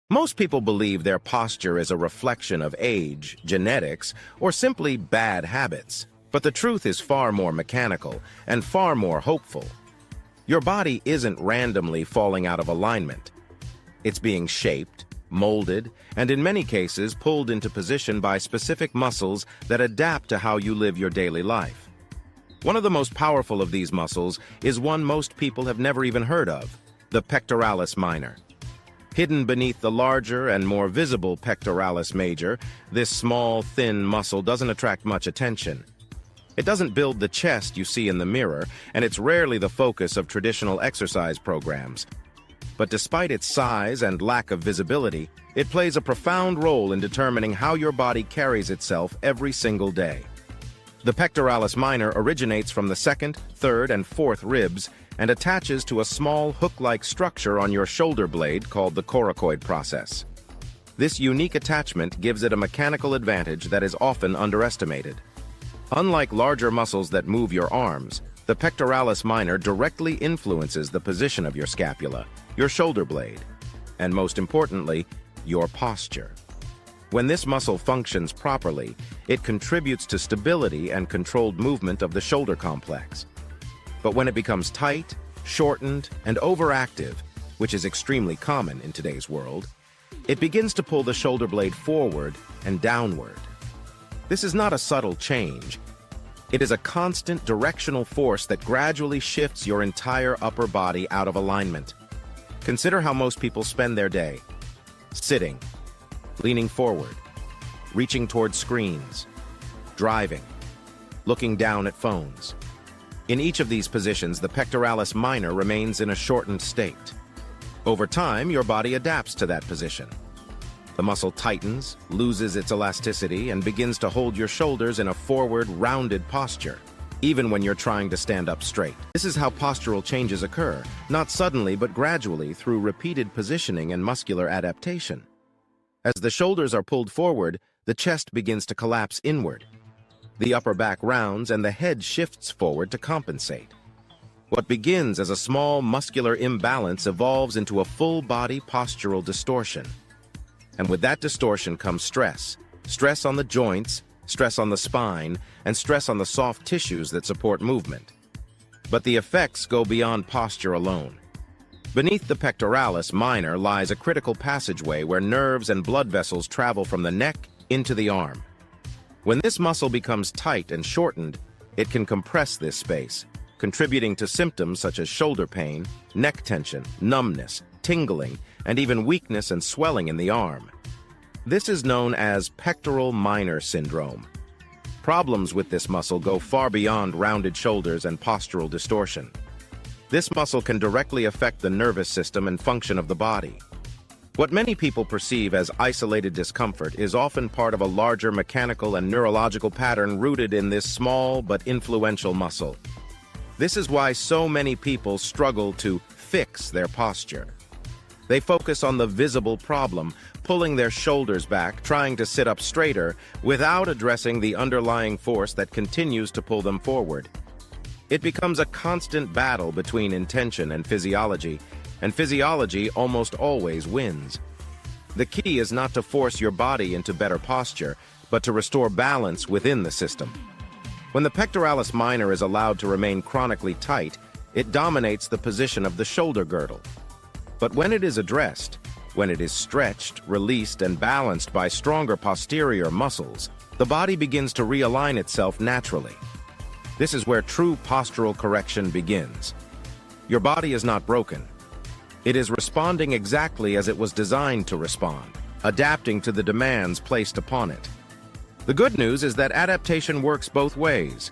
Most people believe their posture is a reflection of age, genetics, or simply bad habits. But the truth is far more mechanical and far more hopeful. Your body isn't randomly falling out of alignment. It's being shaped, molded, and in many cases pulled into position by specific muscles that adapt to how you live your daily life. One of the most powerful of these muscles is one most people have never even heard of, the pectoralis minor. Hidden beneath the larger and more visible pectoralis major, this small, thin muscle doesn't attract much attention. It doesn't build the chest you see in the mirror, and it's rarely the focus of traditional exercise programs. But despite its size and lack of visibility, it plays a profound role in determining how your body carries itself every single day. The pectoralis minor originates from the second, third, and fourth ribs and attaches to a small hook-like structure on your shoulder blade called the coracoid process. This unique attachment gives it a mechanical advantage that is often underestimated. Unlike larger muscles that move your arms, the pectoralis minor directly influences the position of your scapula, your shoulder blade, and most importantly, your posture. When this muscle functions properly, it contributes to stability and controlled movement of the shoulder complex. But when it becomes tight, shortened, and overactive, which is extremely common in today's world, it begins to pull the shoulder blade forward and downward. This is not a subtle change. It is a constant directional force that gradually shifts your entire upper body out of alignment. Consider how most people spend their day: sitting, leaning forward, reaching towards screens, driving, looking down at phones. In each of these positions, the pectoralis minor remains in a shortened state. Over time, your body adapts to that position. The muscle tightens, loses its elasticity, and begins to hold your shoulders in a forward, rounded posture, even when you're trying to stand up straight. This is how postural changes occur, not suddenly but gradually through repeated positioning and muscular adaptation. As the shoulders are pulled forward, the chest begins to collapse inward. The upper back rounds and the head shifts forward to compensate. What begins as a small muscular imbalance evolves into a full-body postural distortion. And with that distortion comes stress. Stress on the joints, stress on the spine, and stress on the soft tissues that support movement. But the effects go beyond posture alone. Beneath the pectoralis minor lies a critical passageway where nerves and blood vessels travel from the neck into the arm. When this muscle becomes tight and shortened, it can compress this space, contributing to symptoms such as shoulder pain, neck tension, numbness, tingling, and even weakness and swelling in the arm. This is known as pectoral minor syndrome. Problems with this muscle go far beyond rounded shoulders and postural distortion. This muscle can directly affect the nervous system and function of the body. What many people perceive as isolated discomfort is often part of a larger mechanical and neurological pattern rooted in this small but influential muscle. This is why so many people struggle to fix their posture. They focus on the visible problem, pulling their shoulders back, trying to sit up straighter, without addressing the underlying force that continues to pull them forward. It becomes a constant battle between intention and physiology almost always wins. The key is not to force your body into better posture, but to restore balance within the system. When the pectoralis minor is allowed to remain chronically tight, it dominates the position of the shoulder girdle. But when it is addressed, when it is stretched, released, and balanced by stronger posterior muscles, the body begins to realign itself naturally. This is where true postural correction begins. Your body is not broken. It is responding exactly as it was designed to respond, adapting to the demands placed upon it. The good news is that adaptation works both ways.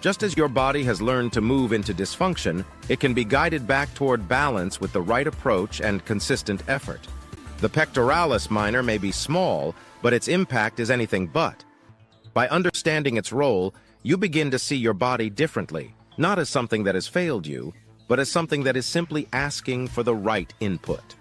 Just as your body has learned to move into dysfunction, it can be guided back toward balance with the right approach and consistent effort. The pectoralis minor may be small, but its impact is anything but. By understanding its role, you begin to see your body differently, not as something that has failed you, but as something that is simply asking for the right input.